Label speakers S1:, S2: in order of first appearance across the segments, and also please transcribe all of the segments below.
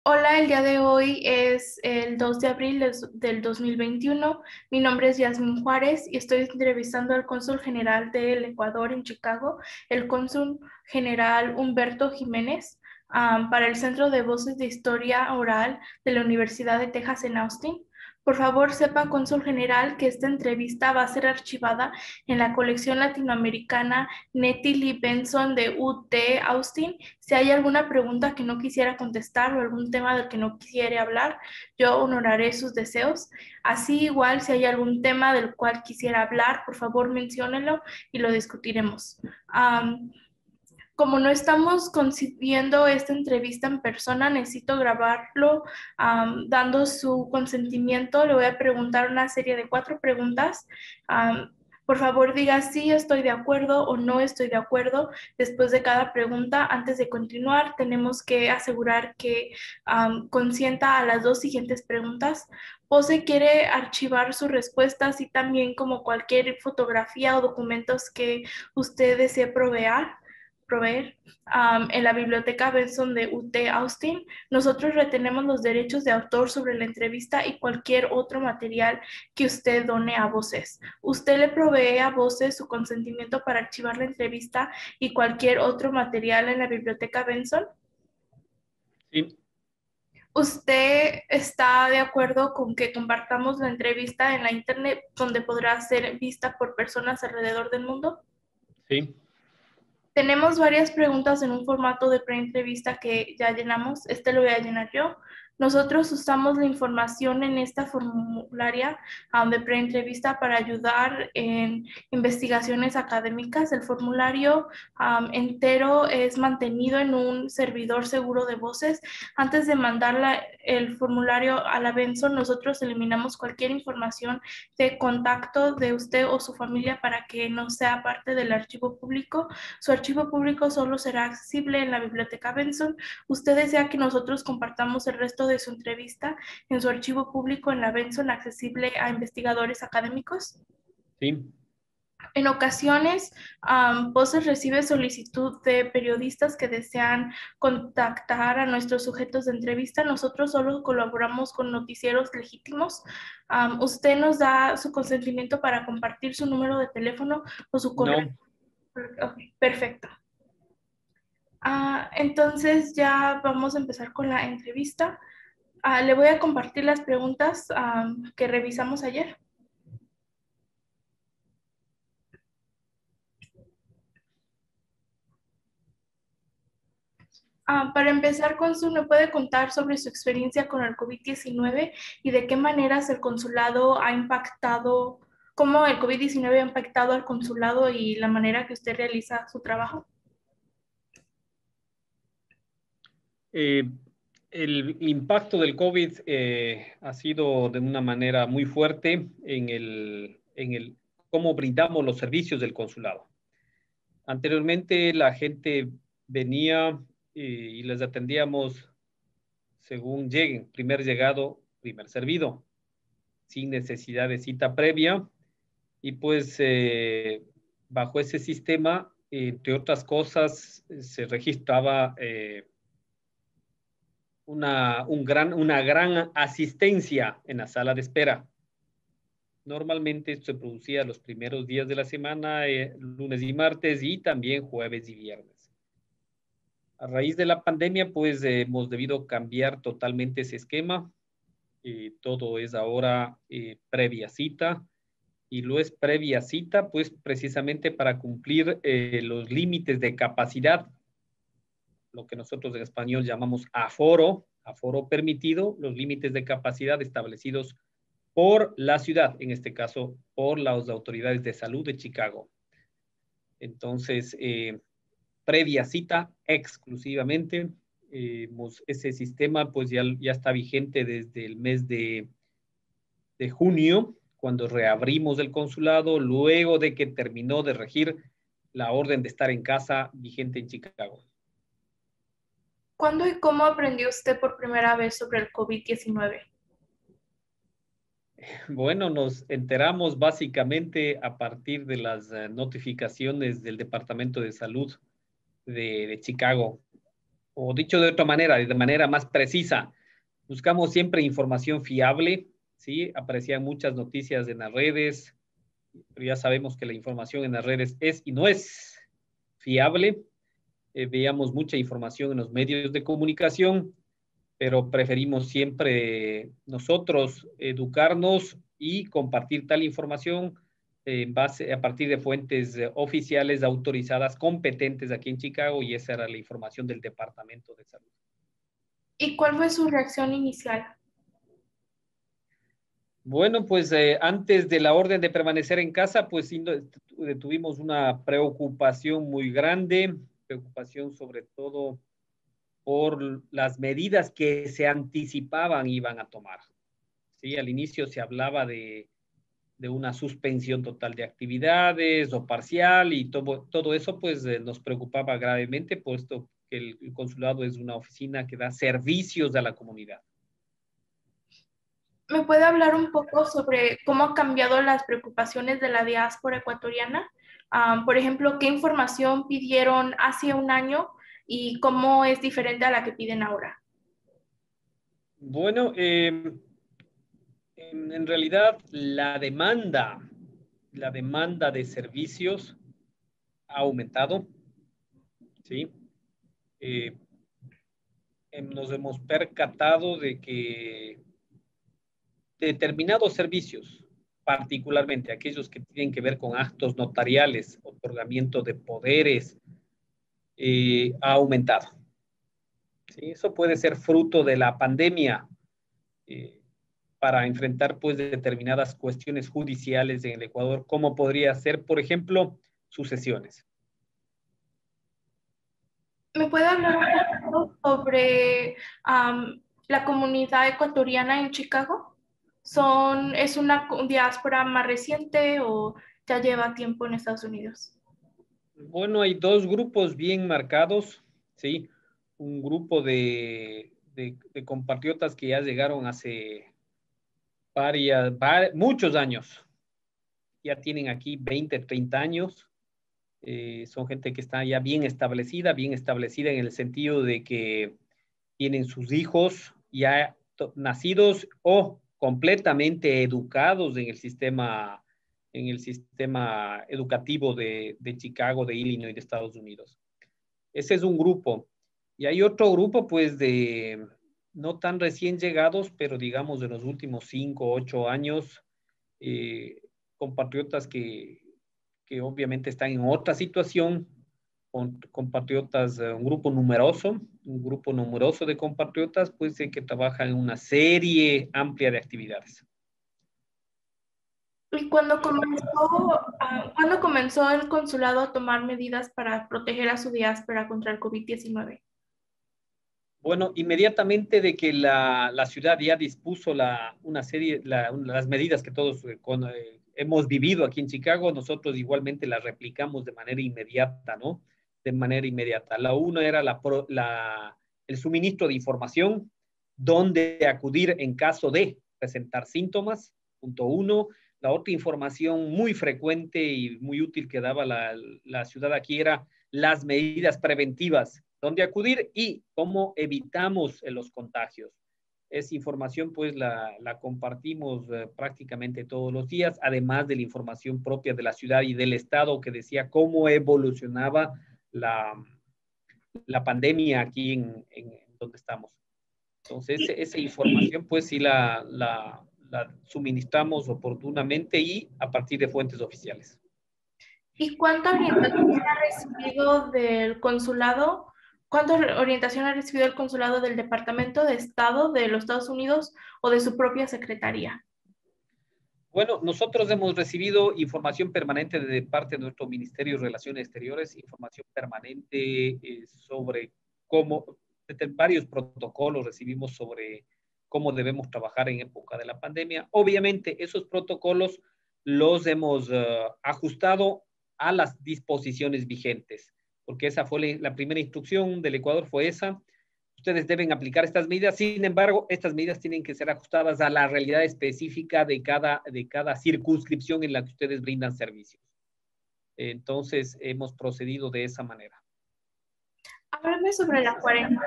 S1: Hola, el día de hoy es el 2 de abril del 2021. Mi nombre es Yasmin Juárez y estoy entrevistando al cónsul general del Ecuador en Chicago, el cónsul general Humberto Jiménez, para el Centro de Voces de Historia Oral de la Universidad de Texas en Austin. Por favor, sepa, cónsul general, que esta entrevista va a ser archivada en la colección latinoamericana Nettie Lee Benson de UT Austin. Si hay alguna pregunta que no quisiera contestar o algún tema del que no quisiera hablar, yo honoraré sus deseos. Así igual, si hay algún tema del cual quisiera hablar, por favor menciónelo y lo discutiremos. Am, Como no estamos concibiendo esta entrevista en persona, necesito grabarlo dando su consentimiento. Le voy a preguntar una serie de 4 preguntas. Am, por favor, diga sí, estoy de acuerdo o no estoy de acuerdo. Después de cada pregunta, antes de continuar, tenemos que asegurar que consienta a las 2 siguientes preguntas. Pose quiere archivar sus respuestas y también como cualquier fotografía o documentos que usted desee proveer en la biblioteca Benson de UT Austin. Nosotros retenemos los derechos de autor sobre la entrevista y cualquier otro material que usted done a Voces. Usted le provee a Voces su consentimiento para archivar la entrevista y cualquier otro material en la biblioteca Benson.
S2: Sí,
S1: ¿Usted está de acuerdo con que compartamos la entrevista en la internet donde podrá ser vista por personas alrededor del mundo?
S2: sí.
S1: Tenemos varias preguntas en un formato de preentrevista que ya llenamos. Este lo voy a llenar yo. Nosotros usamos la información en esta formularia de preentrevista para ayudar en investigaciones académicas. El formulario entero es mantenido en un servidor seguro de voces. Antes de mandar el formulario a la Benson, nosotros eliminamos cualquier información de contacto de usted o su familia para que no sea parte del archivo público. Su archivo público solo será accesible en la biblioteca Benson. ¿Usted desea que nosotros compartamos el resto de su entrevista en su archivo público en la Benson accesible a investigadores académicos?
S2: Sí.
S1: En ocasiones, Voces recibe solicitud de periodistas que desean contactar a nuestros sujetos de entrevista. Nosotros solo colaboramos con noticieros legítimos. ¿Usted nos da su consentimiento para compartir su número de teléfono o su correo?
S2: No.
S1: Ok, perfecto. Entonces ya vamos a empezar con la entrevista. Le voy a compartir las preguntas que revisamos ayer. Para empezar, Cónsul, ¿me puede contar sobre su experiencia con el COVID-19 y de qué maneras el consulado ha impactado, cómo el COVID-19 ha impactado al consulado y la manera que usted realiza su trabajo?
S2: Eh, el impacto del COVID ha sido de una manera muy fuerte en el cómo brindamos los servicios del consulado. Anteriormente la gente venía y les atendíamos según lleguen, primer llegado, primer servido, sin necesidad de cita previa. Y pues bajo ese sistema, entre otras cosas, se registraba una gran asistencia en la sala de espera. Normalmente esto se producía los primeros días de la semana, lunes y martes, y también jueves y viernes. A raíz de la pandemia, pues hemos debido cambiar totalmente ese esquema. Todo es ahora previa cita, y lo es previa cita, pues precisamente para cumplir los límites de capacidad, lo que nosotros en español llamamos aforo, aforo permitido, los límites de capacidad establecidos por la ciudad, en este caso por las autoridades de salud de Chicago. Entonces, previa cita exclusivamente, ese sistema pues ya está vigente desde el mes de junio, cuando reabrimos el consulado, luego de que terminó de regir la orden de estar en casa vigente en Chicago.
S1: ¿Cuándo y cómo aprendió usted por primera vez sobre el COVID-19?
S2: Bueno, nos enteramos básicamente a partir de las notificaciones del Departamento de Salud de Chicago. O dicho de otra manera, de manera más precisa, buscamos siempre información fiable, ¿sí? Aparecían muchas noticias en las redes, pero ya sabemos que la información en las redes es y no es fiable. Veíamos mucha información en los medios de comunicación, pero preferimos siempre nosotros educarnos y compartir tal información en base, a partir de fuentes oficiales, autorizadas, competentes aquí en Chicago, y esa era la información del Departamento de Salud.
S1: ¿Y cuál fue su reacción inicial?
S2: Bueno, pues antes de la orden de permanecer en casa, pues sí, tuvimos una preocupación muy grande, preocupación sobre todo por las medidas que se anticipaban iban a tomar. Sí, al inicio se hablaba de una suspensión total de actividades o parcial, y todo eso pues nos preocupaba gravemente, puesto que el consulado es una oficina que da servicios a la comunidad.
S1: ¿Me puede hablar un poco sobre cómo han cambiado las preocupaciones de la diáspora ecuatoriana? Por ejemplo, ¿qué información pidieron hace un año y cómo es diferente a la que piden ahora?
S2: Bueno, en realidad la demanda de servicios ha aumentado, ¿sí? Eh, Nos hemos percatado de que determinados servicios, particularmente aquellos que tienen que ver con actos notariales, otorgamiento de poderes, ha aumentado. ¿Sí? Eso puede ser fruto de la pandemia, eh, para enfrentar pues determinadas cuestiones judiciales en el Ecuador, como podría ser, por ejemplo, sucesiones.
S1: ¿Me puede hablar un poco sobre la comunidad ecuatoriana en Chicago? ¿Es una diáspora más reciente o ya lleva tiempo en Estados Unidos?
S2: Bueno, hay dos grupos bien marcados, ¿sí? Un grupo de compatriotas que ya llegaron hace muchos años, ya tienen aquí 20, 30 años. Son gente que está ya bien establecida en el sentido de que tienen sus hijos ya nacidos o completamente educados en el sistema educativo de Chicago, de Illinois, de Estados Unidos. Ese es un grupo. Y hay otro grupo, pues, de no tan recién llegados, pero digamos de los últimos 5, 8 años, eh, compatriotas que obviamente están en otra situación, con compatriotas, un grupo numeroso de compatriotas, pues que trabajan en una serie amplia de actividades.
S1: ¿Y cuándo comenzó el consulado a tomar medidas para proteger a su diáspora contra el COVID-19?
S2: Bueno, inmediatamente de que la ciudad ya dispuso las medidas que todos hemos vivido aquí en Chicago, nosotros igualmente las replicamos de manera inmediata, ¿no? De manera inmediata. La una era el suministro de información, dónde acudir en caso de presentar síntomas, punto uno. La otra información muy frecuente y muy útil que daba la ciudad aquí era las medidas preventivas, dónde acudir y cómo evitamos los contagios. Esa información pues la compartimos prácticamente todos los días, además de la información propia de la ciudad y del estado que decía cómo evolucionaba la, la pandemia aquí en donde estamos. Entonces, esa información pues sí la suministramos oportunamente y a partir de fuentes oficiales.
S1: ¿Y cuánta orientación ha recibido del consulado? ¿Cuánta orientación ha recibido el consulado del Departamento de Estado de los Estados Unidos o de su propia secretaría?
S2: Bueno, nosotros hemos recibido información permanente de parte de nuestro Ministerio de Relaciones Exteriores, información permanente sobre cómo, varios protocolos recibimos sobre cómo debemos trabajar en época de la pandemia. Obviamente, esos protocolos los hemos ajustado a las disposiciones vigentes, porque esa fue la primera instrucción del Ecuador, fue esa. Ustedes deben aplicar estas medidas. Sin embargo, estas medidas tienen que ser ajustadas a la realidad específica de cada circunscripción en la que ustedes brindan servicios. Entonces, hemos procedido de esa manera.
S1: Háblame sobre la cuarentena.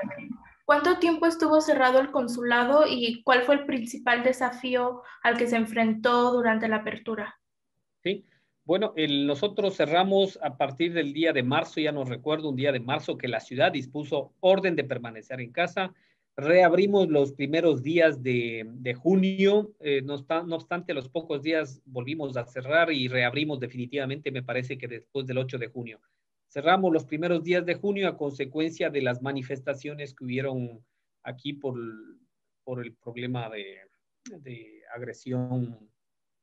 S1: ¿Cuánto tiempo estuvo cerrado el consulado y cuál fue el principal desafío al que se enfrentó durante la apertura?
S2: ¿Sí? Bueno, nosotros cerramos a partir del día de marzo, ya no recuerdo, un día de marzo que la ciudad dispuso orden de permanecer en casa. Reabrimos los primeros días de junio, no obstante, a los pocos días volvimos a cerrar y reabrimos definitivamente, me parece que después del 8 de junio. Cerramos los primeros días de junio a consecuencia de las manifestaciones que hubieron aquí por el problema de agresión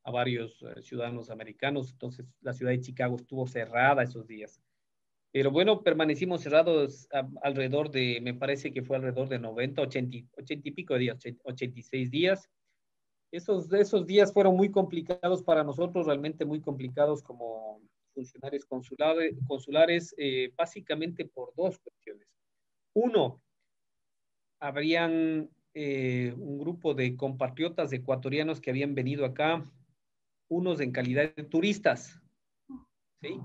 S2: a varios ciudadanos americanos. Entonces, la ciudad de Chicago estuvo cerrada esos días. Pero bueno, permanecimos cerrados alrededor de, me parece que fue alrededor de 90, 80, 80 y pico de días, 86 días. Esos días fueron muy complicados para nosotros, realmente muy complicados como funcionarios consulares, básicamente por dos cuestiones. Uno, habrían un grupo de compatriotas ecuatorianos que habían venido acá, unos en calidad de turistas, ¿sí?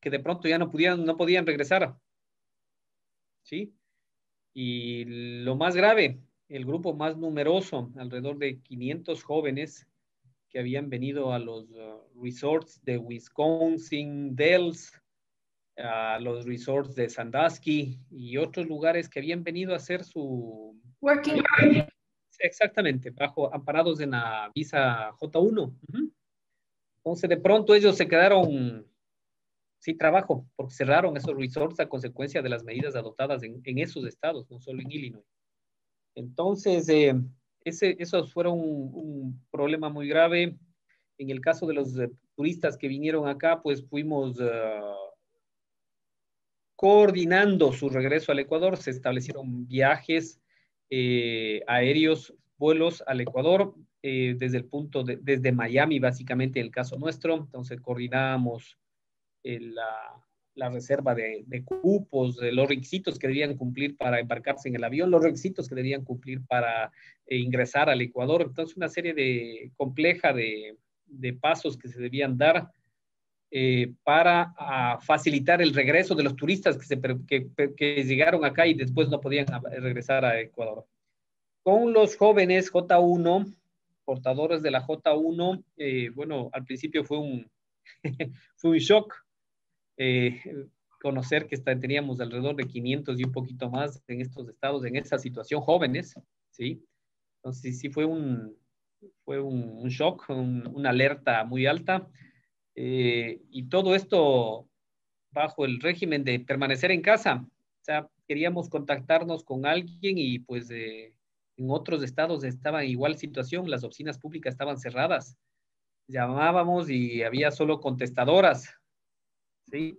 S2: Que de pronto ya no podían regresar, ¿sí? Y lo más grave, el grupo más numeroso, alrededor de 500 jóvenes que habían venido a los resorts de Wisconsin, Dells, a los resorts de Sandusky y otros lugares que habían venido a hacer su...
S1: Working.
S2: Exactamente, amparados en la visa J1. Entonces, de pronto ellos se quedaron sin trabajo, porque cerraron esos resorts a consecuencia de las medidas adoptadas en esos estados, no solo en Illinois. Entonces, esos fueron un problema muy grave. En el caso de los turistas que vinieron acá, pues fuimos coordinando su regreso al Ecuador. Se establecieron viajes aéreos, vuelos al Ecuador, desde Miami, básicamente, el caso nuestro. Entonces, coordinamos la reserva de cupos, de los requisitos que debían cumplir para embarcarse en el avión, los requisitos que debían cumplir para ingresar al Ecuador. Entonces, una serie compleja de pasos que se debían dar para facilitar el regreso de los turistas que llegaron acá y después no podían regresar a Ecuador. Con los jóvenes J1, portadores de la J1, bueno, al principio fue un shock conocer que teníamos alrededor de 500 y un poquito más en estos estados, en esa situación, jóvenes, ¿sí? Entonces sí fue un shock, una alerta muy alta, y todo esto bajo el régimen de permanecer en casa. O sea, queríamos contactarnos con alguien y pues en otros estados estaba en igual situación, las oficinas públicas estaban cerradas. Llamábamos y había solo contestadoras, ¿sí?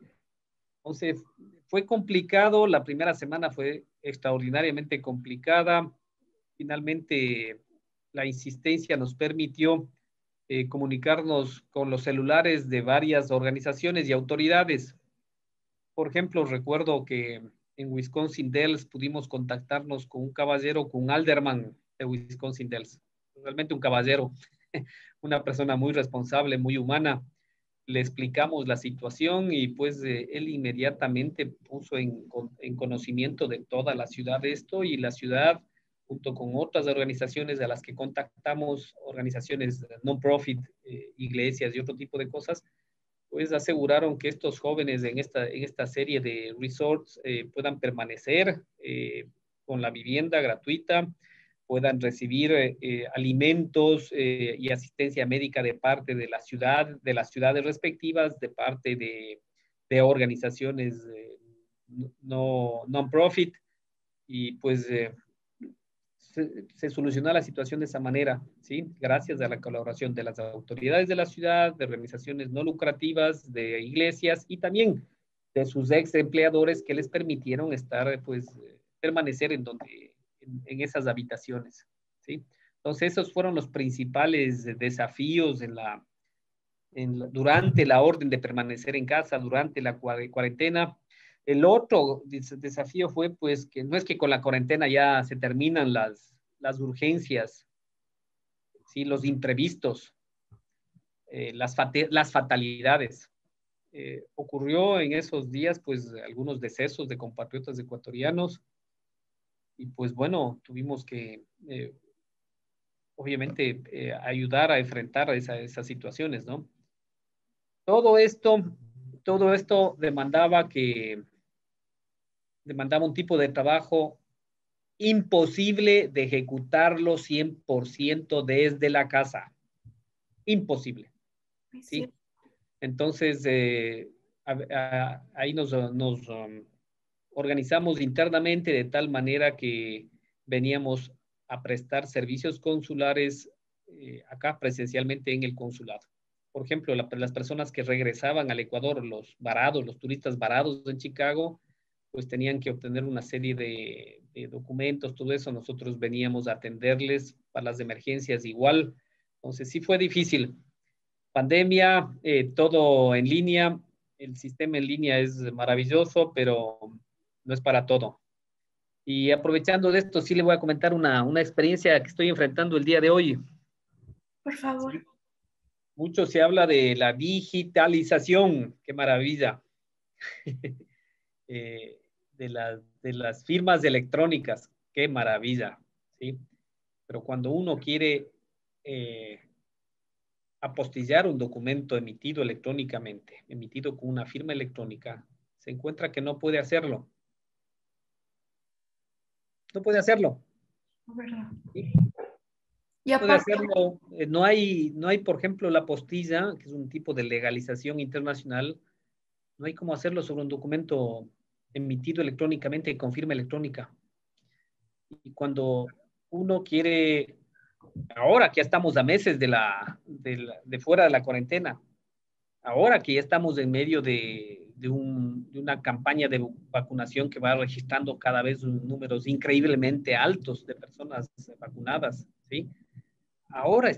S2: Entonces, fue complicado, la primera semana fue extraordinariamente complicada. Finalmente, la insistencia nos permitió comunicarnos con los celulares de varias organizaciones y autoridades. Por ejemplo, recuerdo que en Wisconsin Dells pudimos contactarnos con un caballero, con un alderman de Wisconsin Dells. Realmente un caballero, una persona muy responsable, muy humana. Le explicamos la situación y pues él inmediatamente puso en conocimiento de toda la ciudad esto, y la ciudad, junto con otras organizaciones a las que contactamos, organizaciones non-profit, iglesias y otro tipo de cosas, pues aseguraron que estos jóvenes en esta serie de resorts puedan permanecer con la vivienda gratuita, puedan recibir alimentos y asistencia médica de parte de las ciudades respectivas, de parte de organizaciones non-profit, y pues se solucionó la situación de esa manera, ¿sí? Gracias a la colaboración de las autoridades de la ciudad, de organizaciones no lucrativas, de iglesias y también de sus ex empleadores que les permitieron estar, pues, permanecer en esas habitaciones, ¿sí? Entonces, esos fueron los principales desafíos durante la orden de permanecer en casa, durante la cuarentena. El otro desafío fue, pues, que no es que con la cuarentena ya se terminan las urgencias, ¿sí? Los imprevistos, las fatalidades. ocurrió en esos días, pues, algunos decesos de compatriotas ecuatorianos y, pues, bueno, tuvimos que, obviamente, ayudar a enfrentar esas situaciones, ¿no? Todo esto, todo esto demandaba un tipo de trabajo imposible de ejecutarlo 100% desde la casa. Imposible, ¿sí?
S1: Sí.
S2: Entonces, ahí nos organizamos internamente de tal manera que veníamos a prestar servicios consulares acá presencialmente en el consulado. Por ejemplo, las personas que regresaban al Ecuador, los varados, los turistas varados en Chicago, pues tenían que obtener una serie de documentos, todo eso. Nosotros veníamos a atenderles para las emergencias igual. Entonces sí fue difícil. Pandemia, todo en línea, el sistema en línea es maravilloso, pero no es para todo. Y aprovechando de esto, sí le voy a comentar una experiencia que estoy enfrentando el día de hoy.
S1: Por favor.
S2: Sí, mucho se habla de la digitalización, qué maravilla, eh, de las firmas electrónicas, qué maravilla, ¿sí? Pero cuando uno quiere eh, apostillar un documento emitido electrónicamente, emitido con una firma electrónica, se encuentra que no puede hacerlo. No puede hacerlo.
S1: ¿Verdad?
S2: ¿Sí?
S1: Y
S2: Puede
S1: aparte,
S2: hacerlo. No hay, por ejemplo, la apostilla, que es un tipo de legalización internacional, no hay cómo hacerlo sobre un documento emitido electrónicamente con firma electrónica. Y cuando uno quiere, ahora que ya estamos a meses de fuera de la cuarentena, ahora que ya estamos en medio de una campaña de vacunación que va registrando cada vez números increíblemente altos de personas vacunadas, ¿sí? Ahora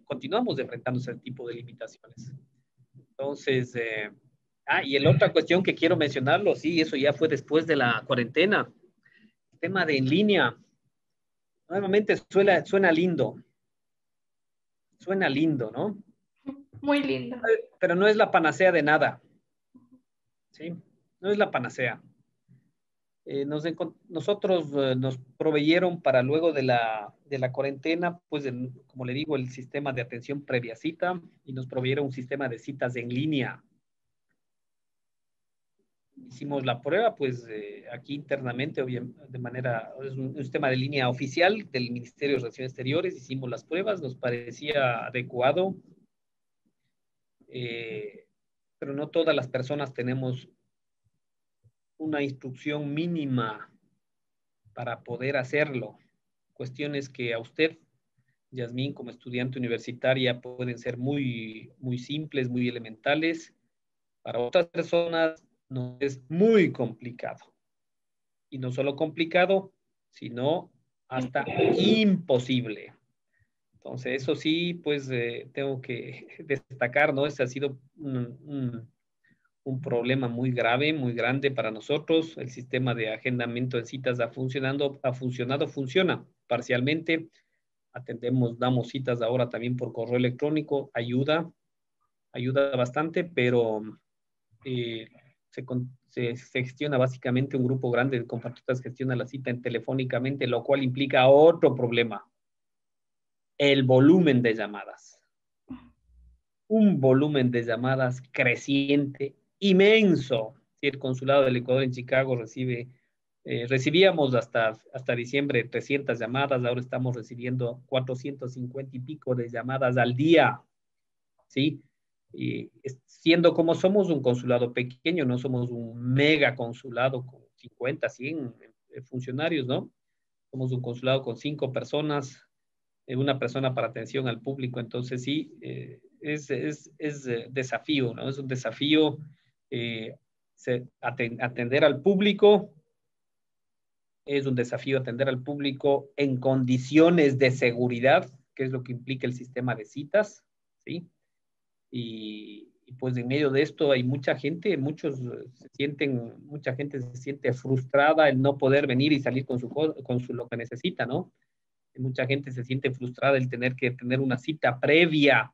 S2: continuamos enfrentando ese tipo de limitaciones. Entonces, y la otra cuestión que quiero mencionarlo, sí, eso ya fue después de la cuarentena, el tema de en línea, nuevamente suena lindo, ¿no?
S1: muy lindo.
S2: Pero no es la panacea de nada, ¿sí? No es la panacea. Nosotros nos proveyeron para luego de la cuarentena, pues como le digo, el sistema de atención previa cita y nos proveyeron un sistema de citas en línea. Hicimos la prueba, pues aquí internamente, de manera, es un sistema de línea oficial del Ministerio de Relaciones Exteriores, hicimos las pruebas, nos parecía adecuado, eh, pero no todas las personas tenemos una instrucción mínima para poder hacerlo. Cuestiones que a usted, Yasmín, como estudiante universitaria, pueden ser muy simples, muy elementales. Para otras personas no es muy complicado. Y no solo complicado, sino hasta imposible. Entonces, eso sí, pues tengo que destacar, ¿no? Ese ha sido un problema muy grave, muy grande para nosotros. El sistema de agendamiento de citas funciona parcialmente. Atendemos, damos citas ahora también por correo electrónico, ayuda bastante, pero eh, se gestiona básicamente un grupo grande de compatriotas gestiona la cita telefónicamente, lo cual implica otro problema, el volumen de llamadas. Un volumen de llamadas creciente, inmenso. Si el consulado del Ecuador en Chicago recibíamos hasta diciembre 300 llamadas, ahora estamos recibiendo 450 y pico de llamadas al día, ¿sí? Y siendo como somos un consulado pequeño, no somos un mega consulado con 50, 100 funcionarios, ¿no? Somos un consulado con 5 personas, una persona para atención al público, entonces sí, es desafío, ¿no? Es un desafío atender al público, es un desafío atender al público en condiciones de seguridad, que es lo que implica el sistema de citas, ¿sí? Y pues en medio de esto hay mucha gente, mucha gente se siente frustrada el no poder venir y salir con lo que necesita, ¿no? Mucha gente se siente frustrada el tener que tener una cita previa.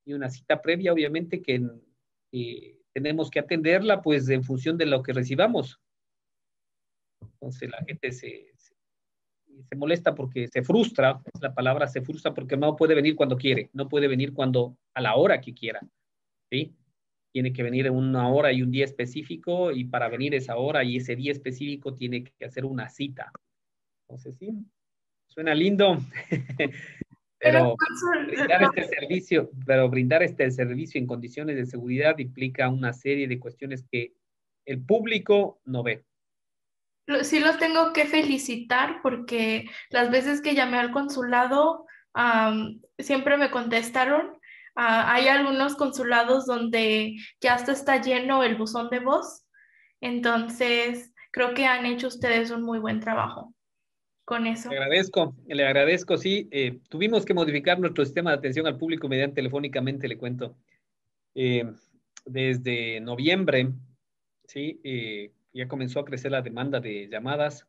S2: y una cita previa, obviamente, que tenemos que atenderla, pues, en función de lo que recibamos. Entonces, la gente se molesta porque se frustra, es la palabra, se frustra porque no puede venir cuando quiere, no puede venir a la hora que quiera, ¿sí? Tiene que venir en una hora y un día específico, y para venir esa hora y ese día específico tiene que hacer una cita. Entonces, sí, suena lindo,
S1: Pero
S2: pero
S1: cónsul,
S2: brindar este servicio en condiciones de seguridad implica una serie de cuestiones que el público no ve.
S1: sí los tengo que felicitar porque las veces que llamé al consulado, siempre me contestaron. Hay algunos consulados donde ya hasta está lleno el buzón de voz, entonces creo que han hecho ustedes un muy buen trabajo con eso.
S2: Le agradezco, sí. Tuvimos que modificar nuestro sistema de atención al público mediante telefónicamente, le cuento. Eh, Desde noviembre, sí, ya comenzó a crecer la demanda de llamadas.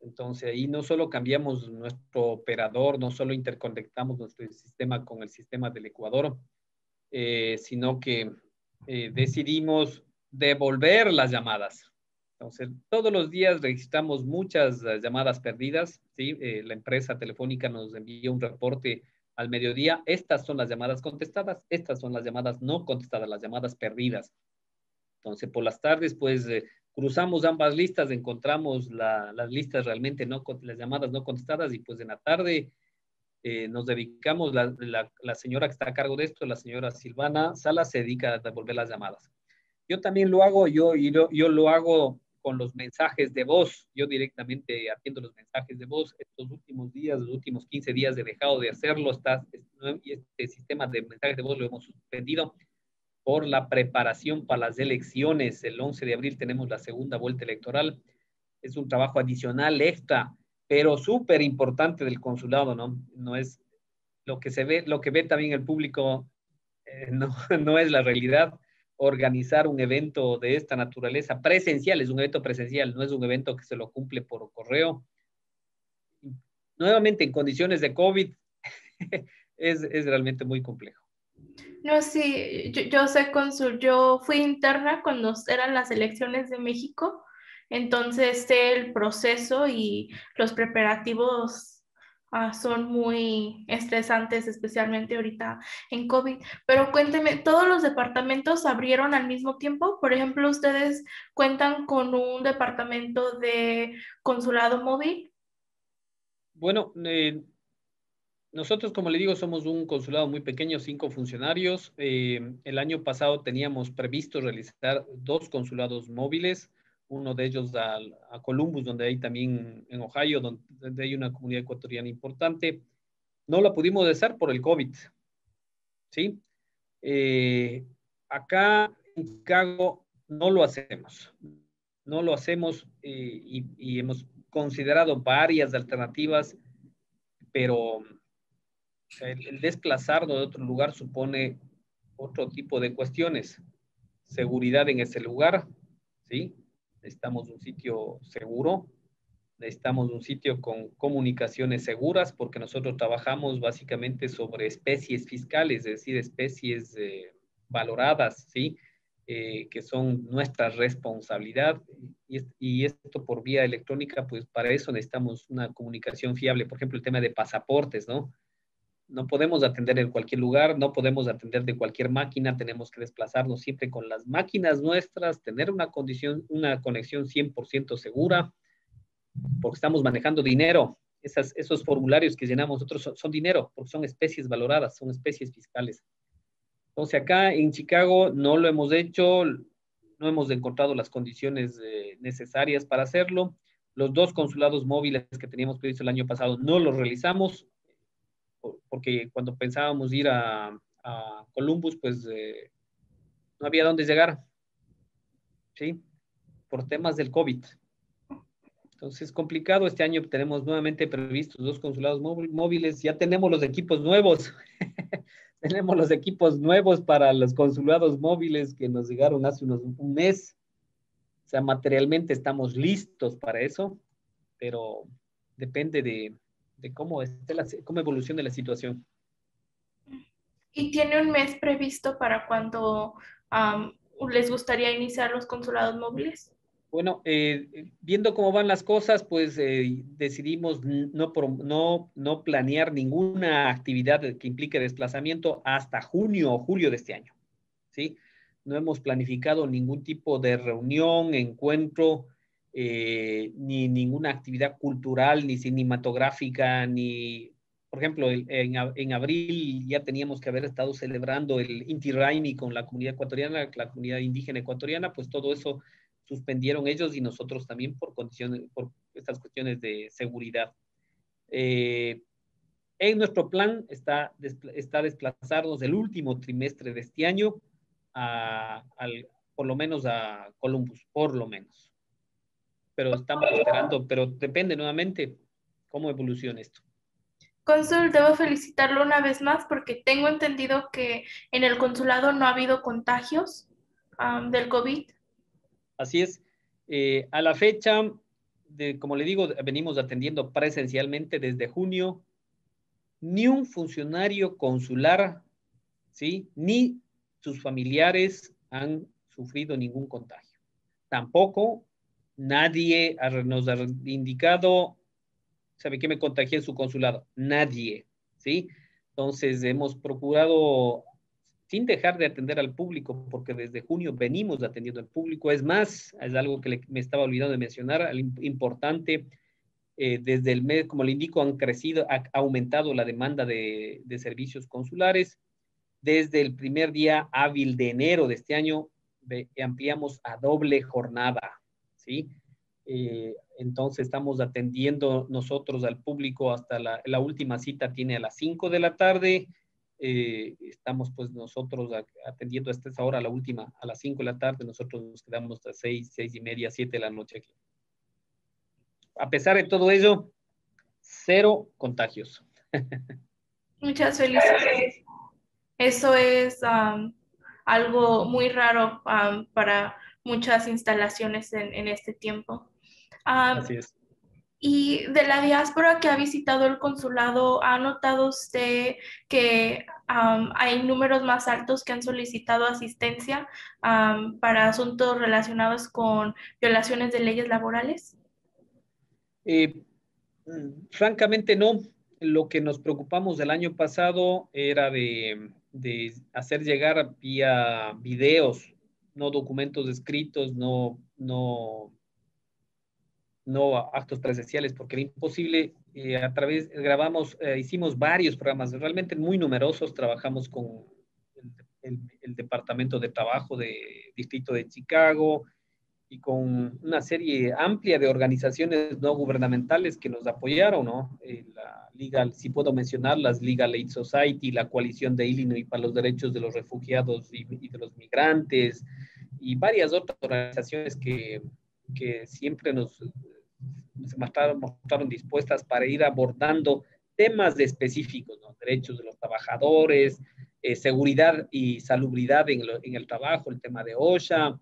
S2: Entonces ahí no solo cambiamos nuestro operador, no solo interconectamos nuestro sistema con el sistema del Ecuador, sino que decidimos devolver las llamadas. Entonces, todos los días registramos muchas llamadas perdidas, ¿sí? La empresa telefónica nos envía un reporte al mediodía. Estas son las llamadas contestadas, estas son las llamadas no contestadas, las llamadas perdidas. Entonces, por las tardes, pues, cruzamos ambas listas, encontramos las listas realmente las llamadas no contestadas, y pues en la tarde nos dedicamos, la señora que está a cargo de esto, la señora Silvana Salas, se dedica a devolver las llamadas. Yo también lo hago, yo lo hago con los mensajes de voz. Yo directamente atiendo los mensajes de voz. Estos últimos días, los últimos 15 días he dejado de hacerlo. Este sistema de mensajes de voz lo hemos suspendido por la preparación para las elecciones. El 11 de abril tenemos la segunda vuelta electoral. Es un trabajo adicional, extra, pero súper importante del consulado, ¿no? No es lo que se ve, lo que ve también el público, no, no es la realidad. Organizar un evento de esta naturaleza presencial, es un evento presencial, no es un evento que se lo cumple por correo. Nuevamente, en condiciones de COVID, es realmente muy complejo.
S1: No, sí, yo sé, cónsul, yo fui interna cuando eran las elecciones de México, entonces sé el proceso y los preparativos son muy estresantes, especialmente ahorita en COVID. Pero cuénteme, ¿todos los departamentos abrieron al mismo tiempo? Por ejemplo, ¿ustedes cuentan con un departamento de consulado móvil?
S2: Bueno, nosotros, como le digo, somos un consulado muy pequeño, 5 funcionarios. El año pasado teníamos previsto realizar 2 consulados móviles, uno de ellos a Columbus, donde hay también en Ohio, donde hay una comunidad ecuatoriana importante. No lo pudimos hacer por el COVID, ¿sí? Eh, Acá en Chicago no lo hacemos. No lo hacemos, y hemos considerado varias alternativas, pero el desplazarnos de otro lugar supone otro tipo de cuestiones. Seguridad en ese lugar, ¿sí? Necesitamos un sitio seguro, necesitamos un sitio con comunicaciones seguras, porque nosotros trabajamos básicamente sobre especies fiscales, es decir, especies valoradas, ¿sí? Que son nuestra responsabilidad, y esto por vía electrónica, pues para eso necesitamos una comunicación fiable. Por ejemplo, el tema de pasaportes, ¿no? No podemos atender en cualquier lugar, no podemos atender de cualquier máquina, tenemos que desplazarnos siempre con las máquinas nuestras, tener una conexión 100% segura, porque estamos manejando dinero. Esos formularios que llenamos nosotros son dinero, porque son especies valoradas, son especies fiscales. Entonces acá en Chicago no lo hemos hecho, no hemos encontrado las condiciones necesarias para hacerlo. Los 2 consulados móviles que teníamos previsto el año pasado no los realizamos, porque cuando pensábamos ir a Columbus, pues no había dónde llegar, ¿sí? Por temas del COVID. Entonces, complicado. Este año tenemos nuevamente previstos 2 consulados móviles. Ya tenemos los equipos nuevos. Tenemos los equipos nuevos para los consulados móviles que nos llegaron hace un mes. O sea, materialmente estamos listos para eso, pero depende de cómo evolucione la situación.
S1: ¿Y tiene un mes previsto para cuando am, les gustaría iniciar los consulados móviles?
S2: Bueno, viendo cómo van las cosas, pues decidimos no planear ninguna actividad que implique desplazamiento hasta junio o julio de este año, ¿sí? No hemos planificado ningún tipo de reunión, encuentro, ni ninguna actividad cultural, ni cinematográfica, ni, por ejemplo, en abril ya teníamos que haber estado celebrando el Inti Raymi con la comunidad ecuatoriana, la comunidad indígena ecuatoriana, pues todo eso suspendieron ellos y nosotros también por condiciones, por estas cuestiones de seguridad. Eh, en nuestro plan está desplazarnos el último trimestre de este año por lo menos a Columbus, por lo menos. Pero estamos esperando, pero depende nuevamente cómo evoluciona esto.
S1: Cónsul, debo felicitarlo una vez más porque tengo entendido que en el consulado no ha habido contagios del COVID.
S2: Así es. A la fecha, como le digo, venimos atendiendo presencialmente desde junio. Ni un funcionario consular, ¿sí? Ni sus familiares han sufrido ningún contagio. Tampoco nadie nos ha indicado, ¿sabe qué me contagié en su consulado? Nadie, ¿sí? Entonces hemos procurado, sin dejar de atender al público, porque desde junio venimos atendiendo al público. Es más, es algo que me estaba olvidando de mencionar, importante, desde el mes, como le indico, ha aumentado la demanda de servicios consulares. Desde el primer día hábil de enero de este año, ampliamos a doble jornada, ¿sí? Entonces estamos atendiendo nosotros al público hasta la última cita tiene a las 5 de la tarde. Estamos pues nosotros atendiendo hasta esa hora, la última, a las 5 de la tarde. Nosotros nos quedamos hasta 6, 6 y media, 7 de la noche aquí. A pesar de todo ello, cero contagios.
S1: Muchas felicidades. Eso es algo muy raro para muchas instalaciones en este tiempo. Am,
S2: Así es.
S1: y de la diáspora que ha visitado el consulado, ¿ha notado usted que hay números más altos que han solicitado asistencia para asuntos relacionados con violaciones de leyes laborales?
S2: Eh, Francamente no. Lo que nos preocupamos el año pasado era de hacer llegar vía videos, no documentos escritos, no actos presenciales, porque era imposible. Hicimos varios programas, realmente muy numerosos. Trabajamos con el Departamento de Trabajo de Distrito de Chicago, y con una serie amplia de organizaciones no gubernamentales que nos apoyaron, ¿no? La Legal, si puedo mencionar, las Legal Aid Society, la Coalición de Illinois para los Derechos de los Refugiados y de los Migrantes, y varias otras organizaciones que siempre nos mostraron dispuestas para ir abordando temas específicos, ¿no? Derechos de los trabajadores, seguridad y salubridad en el trabajo, el tema de OSHA,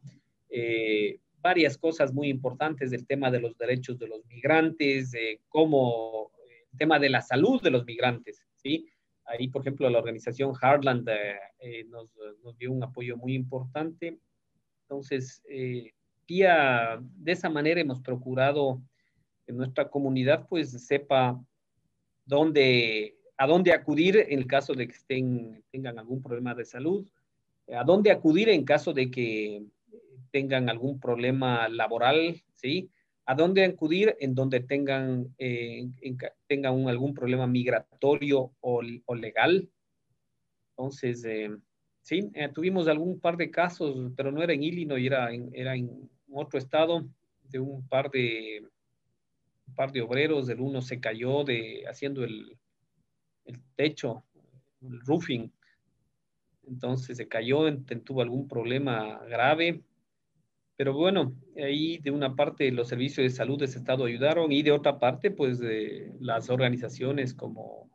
S2: varias cosas muy importantes del tema de los derechos de los migrantes, como el tema de la salud de los migrantes, ¿sí? Ahí, por ejemplo, la organización Heartland nos dio un apoyo muy importante. Entonces, de esa manera hemos procurado que nuestra comunidad pues sepa a dónde acudir en el caso de que tengan algún problema de salud, a dónde acudir en caso de que tengan algún problema laboral, ¿sí? A dónde acudir en donde tengan algún problema migratorio o legal. Entonces, sí, tuvimos algún par de casos, pero no era en Illinois, era en otro estado, de un par de obreros, el uno se cayó haciendo el techo, el roofing, entonces se cayó, tuvo algún problema grave, pero bueno, ahí de una parte los servicios de salud de ese estado ayudaron y de otra parte, pues las organizaciones como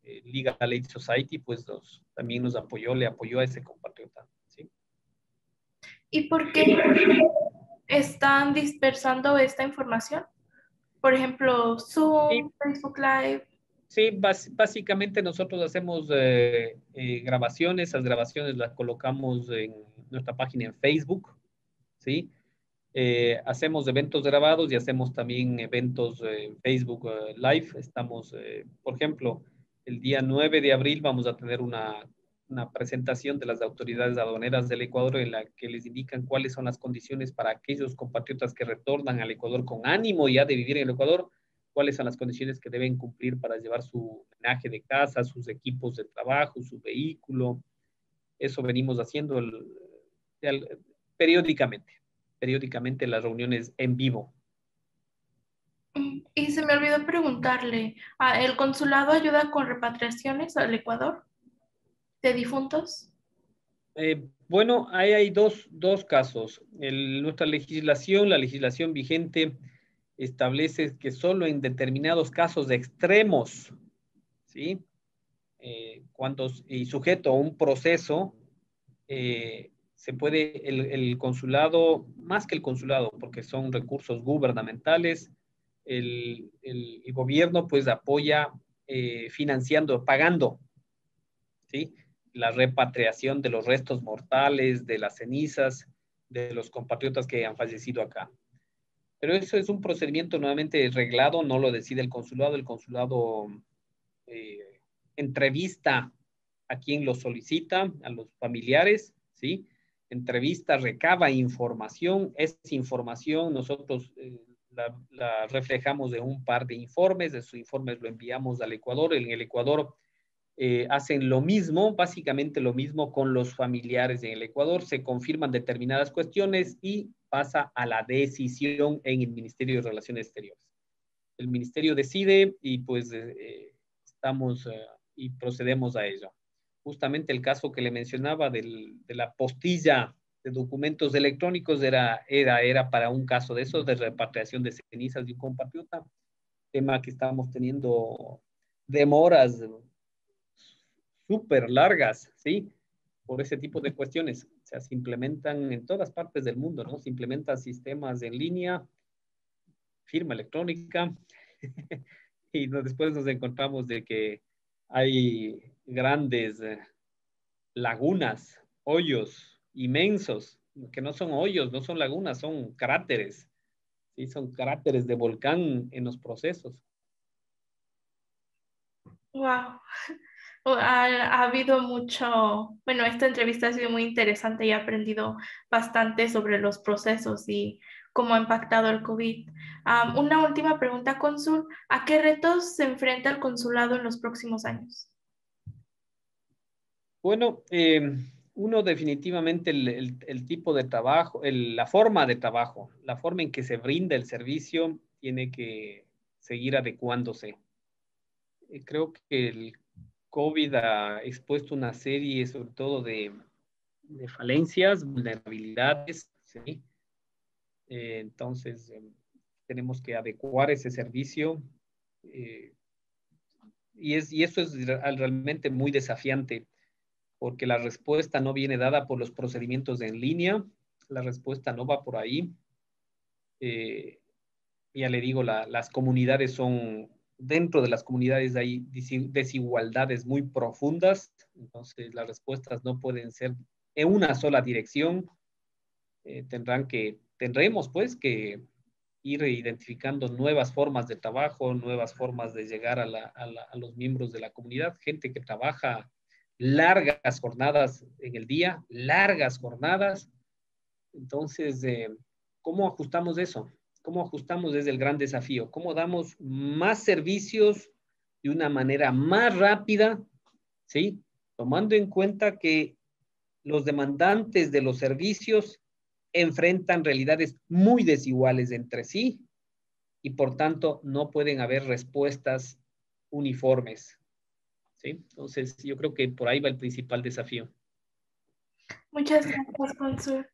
S2: Legal Aid Society, pues también nos apoyó, le apoyó a ese compatriota, ¿sí?
S1: ¿Y por qué están dispersando esta información? Por ejemplo,
S2: Sí,
S1: Zoom, Facebook Live.
S2: Sí, básicamente nosotros hacemos grabaciones, esas grabaciones las colocamos en nuestra página en Facebook, ¿sí? Hacemos eventos grabados y hacemos también eventos Facebook Live. Estamos, por ejemplo, el día 9 de abril vamos a tener una presentación de las autoridades aduaneras del Ecuador en la que les indican cuáles son las condiciones para aquellos compatriotas que retornan al Ecuador con ánimo ya de vivir en el Ecuador, cuáles son las condiciones que deben cumplir para llevar su menaje de casa, sus equipos de trabajo, su vehículo. Eso venimos haciendo periódicamente, periódicamente las reuniones en vivo.
S1: Y se me olvidó preguntarle, ¿el consulado ayuda con repatriaciones al Ecuador de difuntos?
S2: Bueno, ahí hay dos casos. Nuestra legislación, la legislación vigente, establece que solo en determinados casos extremos, ¿sí? Y sujeto a un proceso, se puede, el consulado, más que el consulado, porque son recursos gubernamentales, el gobierno pues apoya financiando, pagando, ¿sí? La repatriación de los restos mortales, de las cenizas, de los compatriotas que han fallecido acá. Pero eso es un procedimiento nuevamente reglado, no lo decide el consulado eh, entrevista a quien lo solicita, a los familiares, ¿sí? Entrevista, recaba información, esa información nosotros la reflejamos de un par de informes, de esos informes lo enviamos al Ecuador, en el Ecuador hacen lo mismo, básicamente lo mismo con los familiares en el Ecuador, se confirman determinadas cuestiones y pasa a la decisión en el Ministerio de Relaciones Exteriores. El ministerio decide y pues estamos y procedemos a ello. Justamente el caso que le mencionaba de la postilla de documentos electrónicos era para un caso de eso, de repatriación de cenizas de un compatriota, tema que estamos teniendo demoras súper largas, ¿sí? Por ese tipo de cuestiones. O sea, se implementan en todas partes del mundo, ¿no? Se implementan sistemas en línea, firma electrónica, y después nos encontramos de que hay grandes lagunas, hoyos inmensos, que no son hoyos, no son lagunas, son cráteres, ¿sí? Son cráteres de volcán en los procesos.
S1: Wow. Ha habido mucho, bueno, esta entrevista ha sido muy interesante y he aprendido bastante sobre los procesos y cómo ha impactado el COVID. Una última pregunta, cónsul. ¿A qué retos se enfrenta el consulado en los próximos años?
S2: Bueno, uno definitivamente el tipo de trabajo, la forma de trabajo, la forma en que se brinda el servicio tiene que seguir adecuándose. Creo que el COVID ha expuesto una serie, sobre todo, de falencias, vulnerabilidades, ¿sí? Entonces, tenemos que adecuar ese servicio eh, y eso es realmente muy desafiante porque la respuesta no viene dada por los procedimientos en línea, la respuesta no va por ahí. Eh, ya le digo, las comunidades son, dentro de las comunidades hay desigualdades muy profundas, entonces las respuestas no pueden ser en una sola dirección, tendremos pues que ir identificando nuevas formas de trabajo, nuevas formas de llegar a los miembros de la comunidad, gente que trabaja largas jornadas en el día, largas jornadas. Entonces, ¿cómo ajustamos eso? ¿Cómo ajustamos desde el gran desafío? ¿Cómo damos más servicios de una manera más rápida? ¿Sí? Tomando en cuenta que los demandantes de los servicios enfrentan realidades muy desiguales entre sí y por tanto no pueden haber respuestas uniformes. ¿Sí? Entonces, yo creo que por ahí va el principal desafío.
S1: Muchas gracias, cónsul.